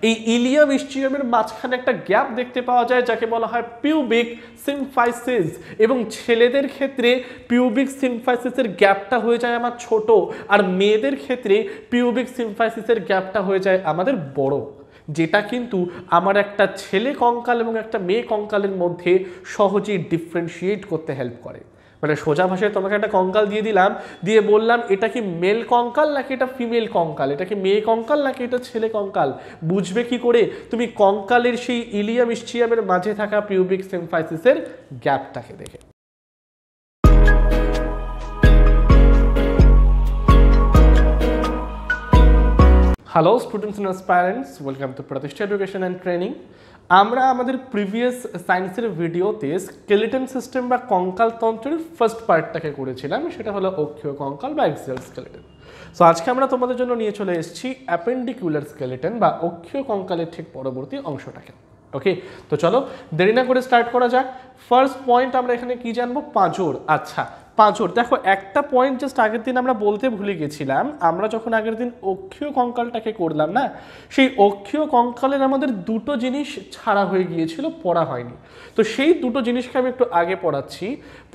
এই ইলিয়াম ইস্চিয়ামের মাঝখানে একটা গ্যাপ দেখতে পাওয়া যায় যাকে বলা হয় পিউবিক সিম্ফাইসিস, এবং ছেলেদের ক্ষেত্রে পিউবিক সিম্ফাইসিসের গ্যাপটা হয়ে যায় আমার ছোট, আর মেয়েদের ক্ষেত্রে পিউবিক সিম্ফাইসিসের গ্যাপটা হয়ে যায় আমাদের বড়, যেটা কিন্তু আমার একটা ছেলে কঙ্কাল এবং একটা মেয়ে কঙ্কালের মধ্যে সহজেই ডিফারেন্সিয়েট করতে হেল্প করে। মানে সোজা ভাষায় তোমাকে একটা কঙ্কাল দিয়ে দিলাম, দিয়ে বললাম এটা কি মেল কঙ্কাল নাকি এটা ফিমেল কঙ্কাল, এটা কি মেয়ে কঙ্কাল নাকি এটা ছেলে কঙ্কাল, বুঝবে কি করে? তুমি কঙ্কালের সেই ইলিয়াম ইস্চিয়ামের মাঝে থাকা পিউবিক সিম্ফাইসিসের গ্যাপটাকে দেখে। Hello students and aspirants, welcome to Pratishtha education and training. আমরা আমাদের প্রিভিয়াস সায়েন্সের ভিডিওতে স্কেলিটন সিস্টেম বা কঙ্কাল তন্ত্রের ফার্স্ট পার্টটাকে করেছিলাম, সেটা হলো অক্ষীয় কঙ্কাল বা অ্যাক্সিয়াল স্কেলিটন। সো আজকে আমরা তোমাদের জন্য নিয়ে চলে এসেছি অ্যাপেন্ডিকুলার স্কেলিটন বা অক্ষীয় কঙ্কালের ঠিক পরবর্তী অংশটাকে। ওকে, তো চলো দেরি না করে স্টার্ট করা যাক। ফার্স্ট পয়েন্ট আমরা এখানে কি জানবো? পাঁজর। আচ্ছা, পাঁজর, দেখো একটা পয়েন্ট জাস্ট আগের দিন আমরা বলতে ভুলে গেছিলাম। আমরা যখন আগের দিন অক্ষীয় কঙ্কালটাকে করলাম না, সেই অক্ষীয় কঙ্কালের আমাদের দুটো জিনিস ছাড়া হয়ে গিয়েছিল, পড়া হয়নি। তো সেই দুটো জিনিসকে আমি একটু আগে পড়াচ্ছি।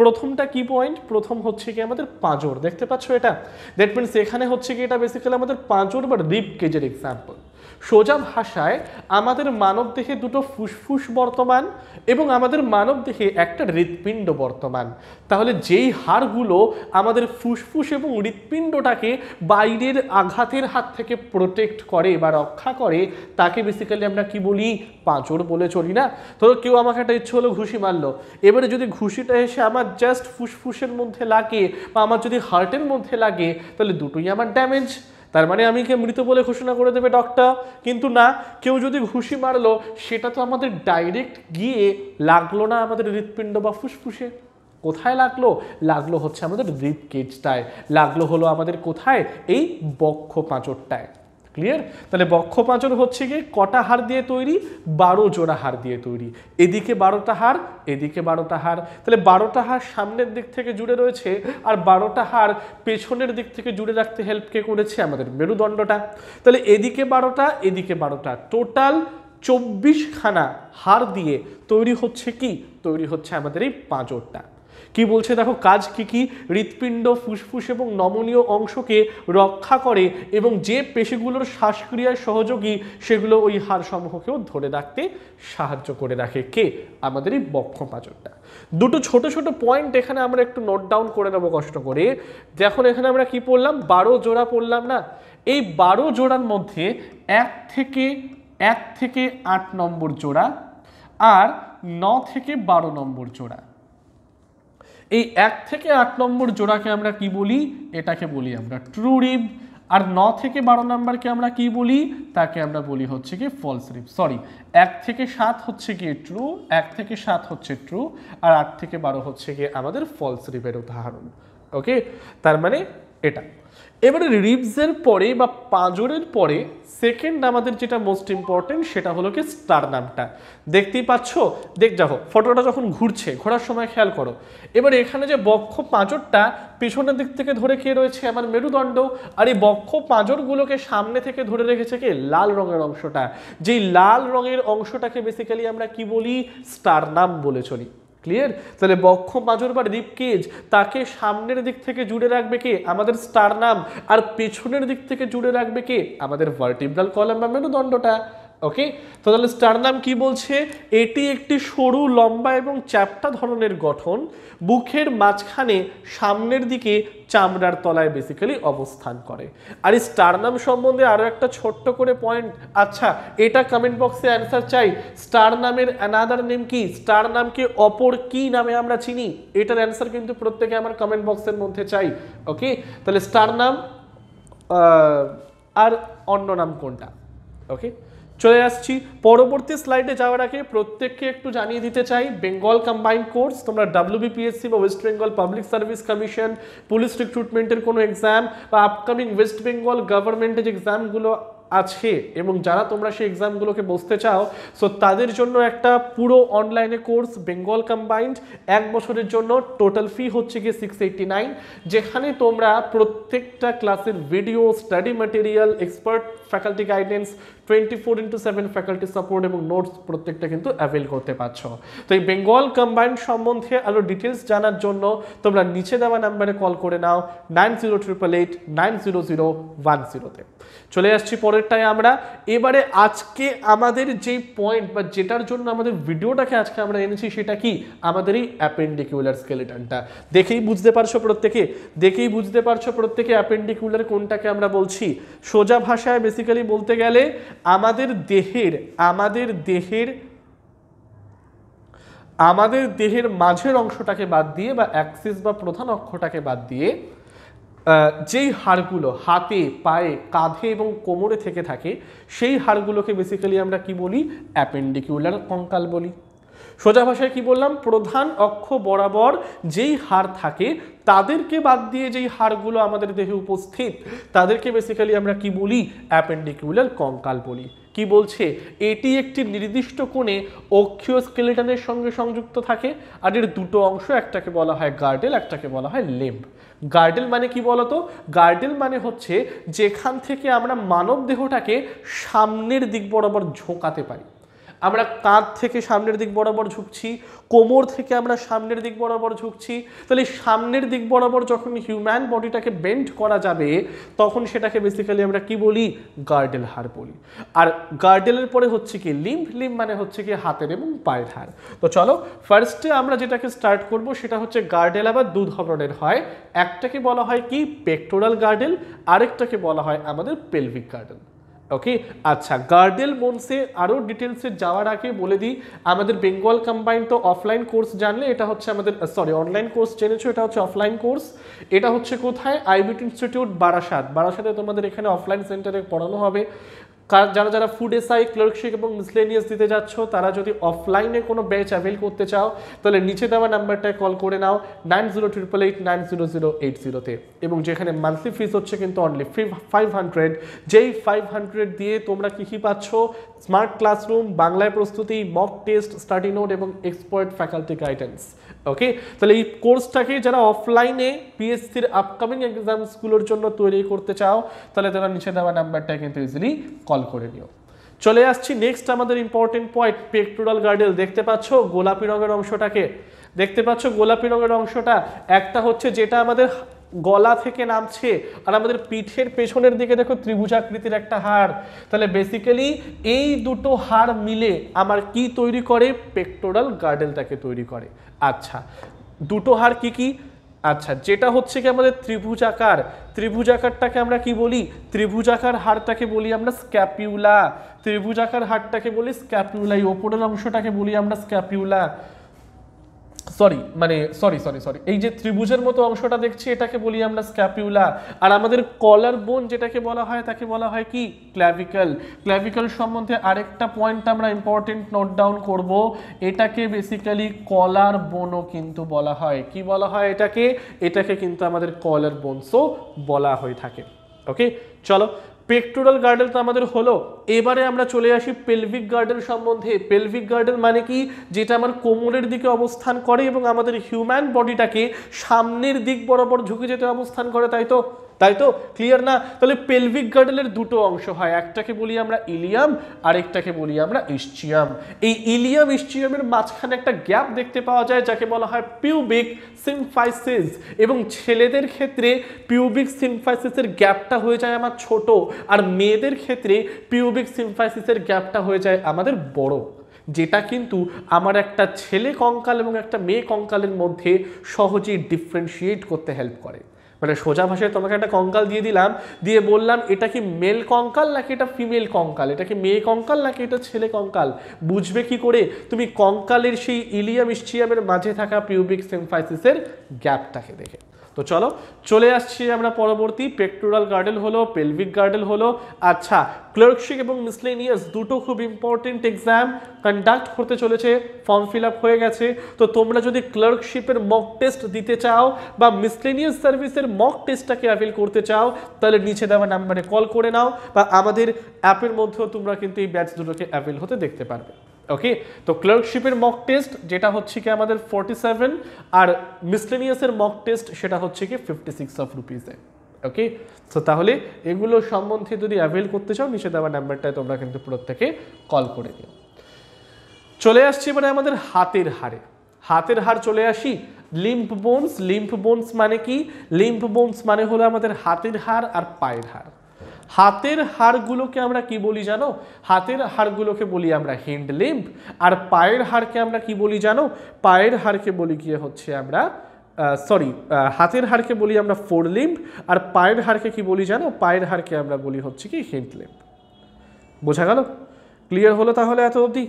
প্রথমটা কি পয়েন্ট? প্রথম হচ্ছে কি আমাদের পাঁজর, দেখতে পাচ্ছ এটা? দ্যাট মিনস এখানে হচ্ছে কি এটা বেসিক্যালি আমাদের পাঁজর বা রিব কেজের এক্সাম্পল। সোজা ভাষায় আমাদের মানব দেহে দুটো ফুসফুস বর্তমান এবং আমাদের মানব দেহে একটা হৃৎপিণ্ড বর্তমান। তাহলে যেই হাড়গুলো আমাদের ফুসফুস এবং হৃৎপিণ্ডটাকে বাইরের আঘাতের হাত থেকে প্রোটেক্ট করে বা রক্ষা করে, তাকে বেসিক্যালি আমরা কি বলি? পাঁজর বলে চলি না? ধরো কেউ আমাকে একটা ইচ্ছে হলো ঘুষি মারলো, এবারে যদি ঘুষিটা এসে আমার জাস্ট ফুসফুসের মধ্যে লাগে বা আমার যদি হার্টের মধ্যে লাগে, তাহলে দুটোই আমার ড্যামেজ। তার মানে আমি কে মৃত বলে ঘোষণা করে দেবে ডক্টর? কিন্তু না, কেউ যদি ঘুষি মারলো সেটা তো আমাদের ডাইরেক্ট গিয়ে লাগলো না আমাদের হৃৎপিণ্ড বা ফুসফুসে। কোথায় লাগলো? লাগলো হচ্ছে আমাদের রিব কেজটায়, লাগলো হলো আমাদের কোথায়? এই বক্ষ পাঁজরটায়। ক্লিয়ার? তাহলে বক্ষ পাঁজর হচ্ছে গিয়ে কটা হাড় দিয়ে তৈরি? 12 জোড়া হাড় দিয়ে তৈরি। এদিকে 12টা হাড়, এদিকে 12টা হাড়। তাহলে 12টা হাড় সামনের দিক থেকে জুড়ে রয়েছে, আর 12টা হাড় পেছনের দিক থেকে জুড়ে রাখতে হেল্প কে করেছে? আমাদের মেরুদণ্ডটা। তাহলে এদিকে 12টা, এদিকে 12টা, টোটাল 24খানা হাড় দিয়ে তৈরি হচ্ছে কি? তৈরি হচ্ছে আমাদের এই পাঁজরটা। কি বলছে দেখো, কাজ কি কি? হৃৎপিণ্ড, ফুসফুস এবং নমনীয় অংশকে রক্ষা করে এবং যে পেশিগুলোর শ্বাসক্রিয়ায় সহযোগী সেগুলো ওই হাড়সমূহকেও ধরে রাখতে সাহায্য করে রাখে। কে? আমাদের এই বক্ষ পাঁজরটা। দুটো ছোট ছোট পয়েন্ট এখানে আমরা একটু নোট ডাউন করে নেবো কষ্ট করে। দেখুন এখানে আমরা কি পড়লাম? 12 জোড়া পড়লাম না? এই 12 জোড়ার মধ্যে 1 থেকে 8 নম্বর জোড়া আর 9 থেকে 12 নম্বর জোড়া। এই 1 থেকে 8 নম্বর জোড়াকে আমরা কি বলি? এটাকে বলি আমরা ট্রু রিব। আর 9 থেকে 12 নম্বরকে আমরা কি বলি? তাকে আমরা বলি হচ্ছে কি ফলস রিব। সরি, 1 থেকে 7 হচ্ছে কি ট্রু, 1 থেকে 7 হচ্ছে ট্রু, আর 8 থেকে 12 হচ্ছে কি আমাদের ফলস রিবের উদাহরণ। ওকে, তার মানে এটা। এবারে রিবসের পরে বা পাঁজরের পরে সেকেন্ড আমাদের যেটা মোস্ট ইম্পর্টেন্ট সেটা হলো কি স্টারনামটা। দেখতেই পাচ্ছ, দেখো ফটোটা যখন ঘুরছে, ঘোরার সময় খেয়াল করো। এবার এখানে যে বক্ষ পাঁজরটা পেছনের দিক থেকে ধরে কে রয়েছে? আমার মেরুদণ্ড। আর এই বক্ষ পাঁজরগুলোকে সামনে থেকে ধরে রেখেছে কে? লাল রঙের অংশটা। যেই লাল রঙের অংশটাকে বেসিক্যালি আমরা কি বলি? স্টারনাম বলে চলি। ক্লিয়ার? তাহলে বক্ষ পাঁজর বা রিব কেজ, তাকে সামনের দিক থেকে জুড়ে রাখবে কে? আমাদের স্টারনাম। আর পেছনের দিক থেকে জুড়ে রাখবে কে? আমাদের ভার্টিব্রাল কলাম বা মেরুদণ্ডটা। ওকে, তো তাহলে স্টারনাম কি বলছে? এটি একটি সরু, লম্বা এবং চ্যাপ্টা ধরনের গঠন, বুকের মাঝখানে সামনের দিকে চামড়ার তলায় বেসিক্যালি অবস্থান করে। আর এই স্টারনাম সম্বন্ধে আরো একটা ছোট্ট করে পয়েন্ট। আচ্ছা, এটা কমেন্ট বক্সে অ্যান্সার চাই। স্টারনামের অ্যানাদার নেম কি? স্টারনামকে অপর কি নামে আমরা চিনি? এটার অ্যান্সার কিন্তু প্রত্যেকে আমার কমেন্ট বক্সের মধ্যে চাই। ওকে, তাহলে স্টারনাম আর অন্য নাম কোনটা? ওকে, চলে আসছি পরবর্তী স্লাইডে যাওয়ার আগে প্রত্যেককে একটু জানিয়ে দিতে চাই, বেঙ্গল কম্বাইন্ড কোর্স তোমরা WBPSC বা west Bengal public service commission, police রিক্রুটমেন্টের কোনো এক্সাম বা আপকামিং ওয়েস্ট বেঙ্গল গভর্নমেন্টের এক্সামগুলো আছে এবং যারা তোমরা সেই এক্সামগুলোকে বসতে চাও, সো তাদের জন্য একটা পুরো অনলাইনে কোর্স বেঙ্গল কম্বাইন্ড 1 বছরের জন্য টোটাল ফি হচ্ছে গিয়ে 689, যেখানে তোমরা প্রত্যেকটা ক্লাসের video, study material, expert faculty guidance, 24/7 faculty support এবং নোটস প্রত্যেকটা কিন্তু অ্যাভেল করতে পারছো। তো এই বেঙ্গল কম্বাইন্ড সম্বন্ধে আরও ডিটেলস জানার জন্য তোমরা নিচে দেওয়া নাম্বারে কল করে নাও 9088890010-তে। চলে আসছি পরেরটায় আমরা। এবারে আজকে আমাদের যেই পয়েন্ট বা যেটার জন্য আমাদের ভিডিওটাকে আজকে আমরা এনেছি সেটা কি, আমাদের এই অ্যাপেন্ডিকুলার স্কেলেটনটা। দেখেই বুঝতে পারছো প্রত্যেকে অ্যাপেন্ডিকুলার কোনটাকে আমরা বলছি। সোজা ভাষায় বেসিক্যালি বলতে গেলে আমাদের দেহের মাঝের অংশটাকে বাদ দিয়ে বা অ্যাক্সিস বা প্রধান অক্ষটাকে বাদ দিয়ে যেই হাড়গুলো হাতে, পায়ে, কাঁধে এবং কোমরে থেকে থাকে সেই হাড়গুলোকে বেসিক্যালি আমরা কি বলি, অ্যাপেন্ডিকুলার কঙ্কাল বলি। সোজা ভাষায় কি বললাম, প্রধান অক্ষ বরাবর যেই হাড় থাকে তাদেরকে বাদ দিয়ে যেই হাড়গুলো আমাদের দেহে উপস্থিত তাদেরকে বেসিক্যালি আমরা কি বলি, অ্যাপেন্ডিকুলার কঙ্কাল বলি। কি বলছে, এটি একটি নির্দিষ্ট কোণে অক্ষীয় স্কেলেটনের সঙ্গে সংযুক্ত থাকে আর এর দুটো অংশ, একটাকে বলা হয় গার্ডেল, একটাকে বলা হয় লিম্ব। গার্ডেল মানে কি বলতো, গার্ডেল মানে হচ্ছে যেখান থেকে আমরা মানব দেহটাকে সামনের দিক বরাবর ঝোঁকাতে পারি। আমরা কাঁধ থেকে সামনের দিক বরাবর ঝুঁকছি, কোমর থেকে আমরা সামনের দিক বরাবর ঝুঁকছি, তাহলে সামনের দিক বরাবর যখন হিউম্যান বডিটাকে বেন্ড করা যাবে তখন সেটাকে বেসিক্যালি আমরা কি বলি, গার্ডেল হাড় বলি। আর গার্ডেলের পরে হচ্ছে কি লিম্ব, লিম্ব মানে হচ্ছে কি হাতের এবং পায়ের হাড়। তো চলো ফার্স্টে আমরা যেটাকে স্টার্ট করব সেটা হচ্ছে গার্ডেল আবার দু ধরনের হয়, একটাকে বলা হয় কি পেক্টোরাল গার্ডেল, আরেকটাকে বলা হয় আমাদের পেলভিক গার্ডেল। ওকে, আচ্ছা, গার্ডেল বোনসে আরও ডিটেলসে যাওয়ার আগে বলে দিই, আমাদের বেঙ্গল কম্বাইন্ড তো অফলাইন কোর্স জানলে, এটা হচ্ছে আমাদের অনলাইন কোর্স জেনেছো, এটা হচ্ছে অফলাইন কোর্স। এটা হচ্ছে কোথায়, আইবিটি ইনস্টিটিউট বারাসাতে তোমাদের এখানে অফলাইন সেন্টারে পড়ানো হবে। যারা ফুড এসআই, ক্লার্কশিপ এবং মিসলেনিয়াস দিতে যাচ্ছ তারা যদি অফলাইনে কোনো ব্যাচ অ্যাভেল করতে চাও তাহলে নিচে দেওয়া নাম্বারটায় কল করে নাও 9088890080-তে, এবং যেখানে মান্থলি ফিস হচ্ছে কিন্তু অনলি 500, যেই 500 দিয়ে তোমরা কি পাচ্ছ, স্মার্ট ক্লাসরুম, বাংলায় প্রস্তুতি, মক টেস্ট, স্টাডি নোট এবং এক্সপার্ট ফ্যাকাল্টি গাইডেন্স। ওকে, তাহলে এই কোর্সটাকে যারা অফলাইনে পিএসসির আপকামিং এক্সামসগুলোর জন্য তৈরি করতে চাও তাহলে তারা নিচে দেওয়া নাম্বারটা কিন্তু ইজিলি কল করে নিও। চলে আসছি নেক্সট আমাদের ইম্পর্টেন্ট পয়েন্ট, পেক্টোরাল গার্ডেল। দেখতে পাচ্ছ গোলাপি রঙের অংশটাকে, একটা হচ্ছে যেটা আমাদের গলা থেকে নামছে আর আমাদের পিঠের পেছনের দিকে দেখো ত্রিভুজাকৃতির একটা হাড়। তাহলে বেসিক্যালি এই দুটো হাড় মিলে আমার কি তৈরি করে, পেক্টোরাল গার্ডেলটাকে তৈরি করে। আচ্ছা, দুটো হাড় কি কি, আচ্ছা যেটা হচ্ছে কি আমাদের ত্রিভুজাকারটাকে আমরা কি বলি, ত্রিভুজাকার হাড়টাকে বলি আমরা স্ক্যাপিউলা, ত্রিভুজাকার হাড়টাকে বলি স্ক্যাপিউলা, এই ওপরের অংশটাকে বলি আমরা স্ক্যাপিউলা। সরি, এই যে ত্রিভুজের মতো অংশটা দেখছি এটাকে বলি আমরা স্ক্যাপিউলা। আর আমাদের কলার বোন যেটাকে বলা হয় তাকে বলা হয় কি, ক্ল্যাভিকল। ক্ল্যাভিকল সম্বন্ধে আরেকটা পয়েন্ট আমরা ইম্পর্টেন্ট নোট ডাউন করব, এটাকে বেসিক্যালি কলার বোনও কিন্তু বলা হয়। কি বলা হয় এটাকে কিন্তু আমাদের কলার বোনসও বলা হয়ে থাকে। ওকে, চলো পেক্টোরাল গার্ডেল তো আমাদের হলো, এবারে আমরা চলে আসি পেলভিক গার্ডেল সম্বন্ধে। পেলভিক গার্ডেল মানে কি, যেটা আমার কোমরের দিকে অবস্থান করে এবং আমাদের হিউম্যান বডিটাকে সামনের দিক বরাবর ঝুঁকে যেতে অবস্থান করে, তাই তো ক্লিয়ার না? তাহলে পেলভিক গার্ডেলের দুটো অংশ হয়, একটাকে বলি আমরা ইলিয়াম, আরেকটাকে বলি আমরা ইসচিয়াম। এই ইলিয়াম ইসচিয়ামের মাঝখানে একটা গ্যাপ দেখতে পাওয়া যায় যাকে বলা হয় পিউবিক সিম্ফাইসিস, এবং ছেলেদের ক্ষেত্রে পিউবিক সিম্ফাইসিসের গ্যাপটা হয়ে যায় আমার ছোট, আর মেয়েদের ক্ষেত্রে পিউবিক সিম্ফাইসিসের গ্যাপটা হয়ে যায় আমাদের বড়, যেটা কিন্তু আমার একটা ছেলে কঙ্কাল এবং একটা মেয়ে কঙ্কালের মধ্যে সহজেই ডিফারেন্সিয়েট করতে হেল্প করে। মানে সোজা ভাষায় তোমাকে একটা কঙ্কাল দিয়ে দিলাম, দিয়ে বললাম এটা কি মেল কঙ্কাল নাকি এটা ফিমেল কঙ্কাল, এটা কি মেয়ে কঙ্কাল নাকি এটা ছেলে কঙ্কাল, বুঝবে কি করে তুমি কঙ্কালের সেই ইলিয়াম ইসচিয়ামের মাঝে থাকা পিউবিক সিম্ফাইসিসের গ্যাপটাকে দেখে। তো চলো চলে আসছি আমরা পরবর্তী, পেক্টোরাল গার্ডেল হলো, পেলভিক গার্ডেল হলো। আচ্ছা, ক্লার্কশিপ এবং মিসলেনিয়াস দুটো খুব ইম্পর্টেন্ট এক্সাম কন্ডাক্ট করতে চলেছে, ফর্ম ফিল আপ হয়ে গেছে। তো তোমরা যদি ক্লার্কশিপের মক টেস্ট দিতে চাও বা মিসলেনিয়াস সার্ভিসের মক টেস্টটাকে অ্যাভেল করতে চাও, তাহলে নিচে দেওয়া নাম্বারে কল করে নাও, বা আমাদের অ্যাপের মধ্যেও তোমরা কিন্তু এই ব্যাচ দুটোকে অ্যাভেল হতে দেখতে পারবে। ওকে, তো ক্লার্কশিপের মক টেস্ট যেটা হচ্ছে কি আমাদের 47, আর মিসলেনিয়াসের মক টেস্ট সেটা হচ্ছে কি 56 অফ রুপিসে। ওকে, তো তাহলে এগুলো সম্বন্ধে যদি অ্যাভেল করতে চাও নিচে দেওয়া নাম্বারটায় তোমরা কিন্তু প্রত্যেকে কল করে নিও। চলে আসছি এবারে আমাদের হাতের হাড়ে। হাতের হাড় চলে আসি, লিম্ফ বোনস। লিম্ফ বোনস মানে কি? লিম্ফ বোনস মানে হলো আমাদের হাতের হাড় আর পায়ের হাড়। হাতের হাড়গুলোকে আমরা কি বলি জানো? হাতের হাড়গুলোকে বলি আমরা হিন্ড লিম্ফ, আর পায়ের হাড়কে আমরা কি বলি জানো? পায়ের হাড়কে বলি গিয়ে হচ্ছে আমরা হাতের হাড়কে বলি আমরা ফোর লিম্ফ, আর পায়ের হাড়কে কি বলি জানো? পায়ের হাড়কে আমরা বলি হচ্ছে কি হিন্ড লিম্ফ। বোঝা গেল? ক্লিয়ার হলো তাহলে এত অবধি?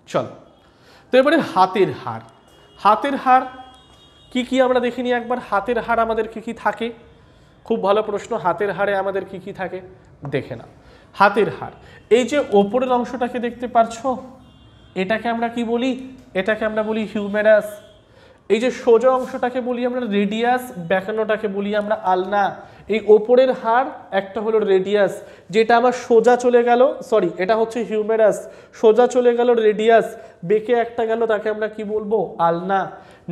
চল, তো এবারে হাতের হাড়। হাতের হাড় কি কি আমরা দেখিনি একবার। হাতের হাড় আমাদের কি কি থাকে? খুব ভালো প্রশ্ন। হাতের হাড়ে আমাদের কি কি থাকে দেখে না। হাতের হাড়, এই যে ওপরের অংশটাকে দেখতে পারছো, এটাকে আমরা কি বলি? এটাকে আমরা বলি হিউমেরাস। এই যে সোজা অংশটাকে বলি আমরা রেডিয়াস, ব্যাকানোটাকে বলি আমরা আলনা। এই ওপরের হাড় একটা হলো রেডিয়াস, যেটা আমার সোজা চলে গেল, এটা হচ্ছে হিউমেরাস, সোজা চলে গেল রেডিয়াস, বেঁকে একটা গেল, তাকে আমরা কি বলবো? আলনা।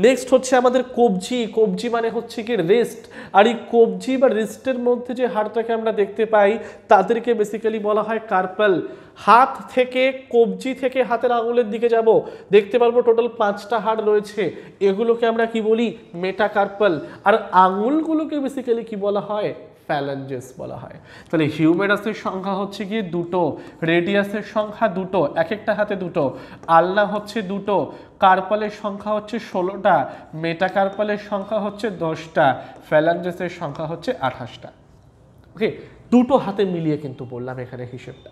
নেক্সট হচ্ছে আমাদের কবজি। কবজি মানে হচ্ছে কি রেস্ট, আর এই কবজি বা রেস্টের মধ্যে যে হাড়টাকে আমরা দেখতে পাই তাদেরকে বেসিক্যালি বলা হয় কার্পাল। হাত থেকে, কবজি থেকে হাতের আঙুলের দিকে যাব, দেখতে পারবো টোটাল 5টা হাড় রয়েছে, এগুলোকে আমরা কি বলি? মেটাকার্পাল। আর আঙুলগুলোকে বেসিক্যালি কি বলা হয়? ফ্যালাঞ্জেস বলা হয়। তাহলে হিউমেরাসের সংখ্যা হচ্ছে গিয়ে 2টো, রেডিয়াসের সংখ্যা 2টো, এক একটা হাতে 2টো, আলনা হচ্ছে 2টো, কার্পালের সংখ্যা হচ্ছে 16টা, মেটাকার্পালের সংখ্যা হচ্ছে 10টা, ফ্যালাঞ্জেসের সংখ্যা হচ্ছে 28টা। ওকে, 2টো হাতে মিলিয়ে কিন্তু বললাম এখানে হিসেবটা।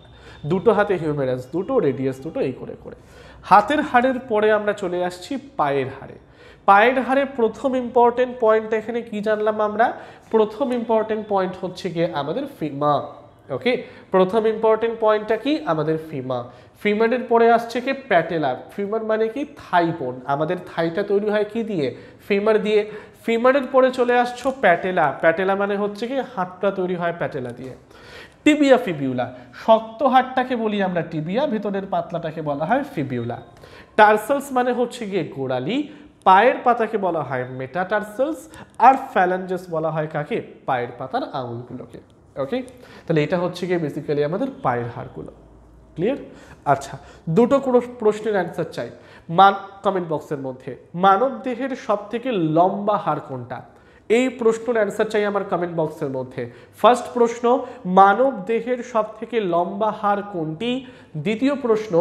2টো হাতে হিউমেরাস 2টো, রেডিয়াস 2টো, এই করে করে। হাতের হাড়ের পরে আমরা চলে আসছি পায়ের হাড়ে। পায়ের হাড়ে প্রথম ইম্পর্টেন্ট পয়েন্ট এখানে কি জানলাম আমরা? প্রথম ইম্পর্টেন্ট পয়েন্ট হচ্ছে গিয়ে আমাদের ফিমা। ওকে, প্রথম ইম্পর্টেন্ট পয়েন্টটা কি? আমাদের ফিমা। ফিমারের পরে আসছে কি? প্যাটেলা। ফিমার মানে কি? থাই বোন। আমাদের থাইটা তৈরি হয় কি দিয়ে? ফিমার দিয়ে। ফিমারের পরে চলে আসছো প্যাটেলা। প্যাটেলা মানে হচ্ছে কি? হাতটা তৈরি হয় প্যাটেলা দিয়ে। টিবিয়া ফিবিউলা, শক্ত হাড়টাকে বলি আমরা টিবিয়া, ভেতরের পাতলাটাকে বলা হয় ফিবিউলা। টার্সালস মানে হচ্ছে গিয়ে গোড়ালি, পায়ের পাতাকে বলা হয় মেটাটার্সালস, আর ফ্যালাঞ্জেস বলা হয় কাকে? পায়ের পাতার আঙুলগুলোকে। ওকে, তাহলে এটা হচ্ছে গিয়ে বেসিক্যালি আমাদের পায়ের হাড়গুলো। ক্লিয়ার? আচ্ছা, 2টো প্রশ্নের অ্যান্সার চাই কমেন্ট বক্সের মধ্যে। মানব দেহের সব থেকে লম্বা হাড় কোনটা? এই প্রশ্নের অ্যান্সার চাই আমার কমেন্ট বক্সের মধ্যে। ফার্স্ট প্রশ্ন, মানব দেহের সব থেকে লম্বা হাড় কোনটি? দ্বিতীয় প্রশ্ন,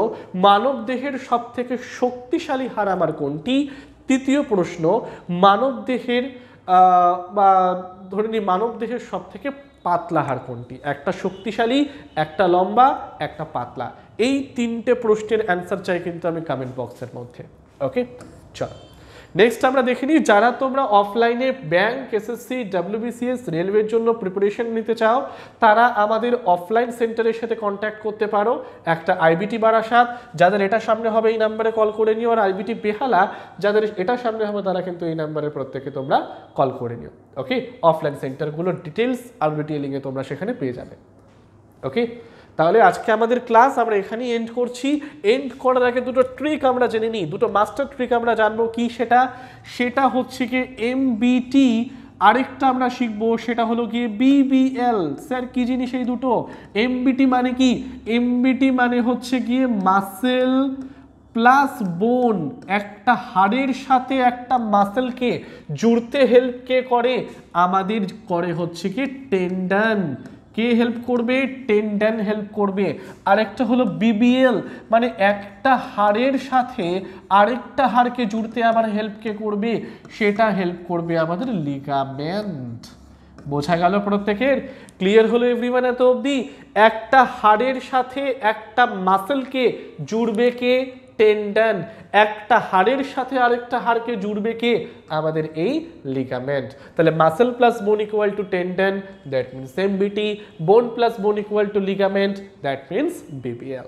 মানব দেহের সব থেকে শক্তিশালী হাড় আমার কোনটি? তৃতীয় প্রশ্ন, মানব দেহের বা ধরে নিই মানব দেহের সব থেকে পাতলা হাড় কোনটি? একটা শক্তিশালী, একটা লম্বা, একটা পাতলা। এই 3টে প্রশ্নের অ্যান্সার চাই কিন্তু আমি কমেন্ট বক্সের মধ্যে। ওকে, চলো নেক্সট আমরা দেখে নিই, যারা তোমরা অফলাইনে ব্যাংক, এসএসসি, ডব্লিউবিসিএস, রেলওয়ের জন্য প্রিপারেশন নিতে চাও, তারা আমাদের অফলাইন সেন্টারের সাথে কন্ট্যাক্ট করতে পারো। একটা আইবিটি বারাসাত, যাদের এটা সামনে হবে এই নাম্বারে কল করে নিও, আর আইবিটি বেহালা যাদের এটা সামনে হবে তারা কিন্তু এই নাম্বারে প্রত্যেকে তোমরা কল করে নিও। ওকে, অফলাইন সেন্টারগুলোর ডিটেলস আর ডিটেইলিংয়ে তোমরা সেখানে পেয়ে যাবে। ওকে, তাহলে আজকে আমাদের ক্লাস আমরা এখানেই এন্ড করছি। এন্ড করার আগে 2টো ট্রিক আমরা জেনে নিই, 2টো মাস্টার ট্রিক আমরা জানবো। কি সেটা হচ্ছে কি এমবিটি, আরেকটা আমরা শিখবো সেটা হলো গিয়ে বিবিএল। স্যার কি জিনিস এই দুটো? এমবিটি মানে কি? এমবিটি মানে হচ্ছে গিয়ে মাসেল প্লাস বোন। একটা হাড়ের সাথে একটা মাসেলকে জুড়তে হেল্প কে করে? আমাদের করে হচ্ছে কি টেন্ডন। কে হেল্প করবে? টেন্ডন হেল্প করবে। আরেকটা হলো বিবিএল, মানে একটা হাড়ের সাথে আরেকটা হাড়কে জুড়তে আবার হেল্প কে করবে? সেটা হেল্প করবে আমাদের লিগামেন্ট। বোঝা গেল প্রত্যেকের? ক্লিয়ার হলো এভরিওয়ান এত অবধি? একটা হাড়ের সাথে একটা মাসেলকে জুড়বে কে? টেন্ডন, একটা হাড়ের সাথে আরেকটা হাড়কে জুড়বে কে? আমাদের এই লিগামেন্ট। তাহলে মাসেল প্লাস বোন equal to tendon, that means MBT, বোন প্লাস বোন equal to ligament, that means BPL.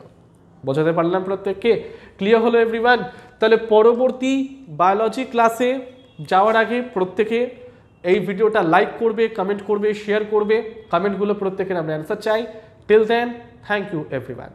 বোঝাতে পারলাম প্রত্যেককে? ক্লিয়ার হলো এভরিওয়ান? তাহলে পরবর্তী বায়োলজি ক্লাসে যাওয়ার আগে প্রত্যেকে এই ভিডিওটা লাইক করবে, কমেন্ট করবে, শেয়ার করবে। কমেন্টগুলো প্রত্যেকের আমরা অ্যান্সার চাই। Till then, thank you everyone.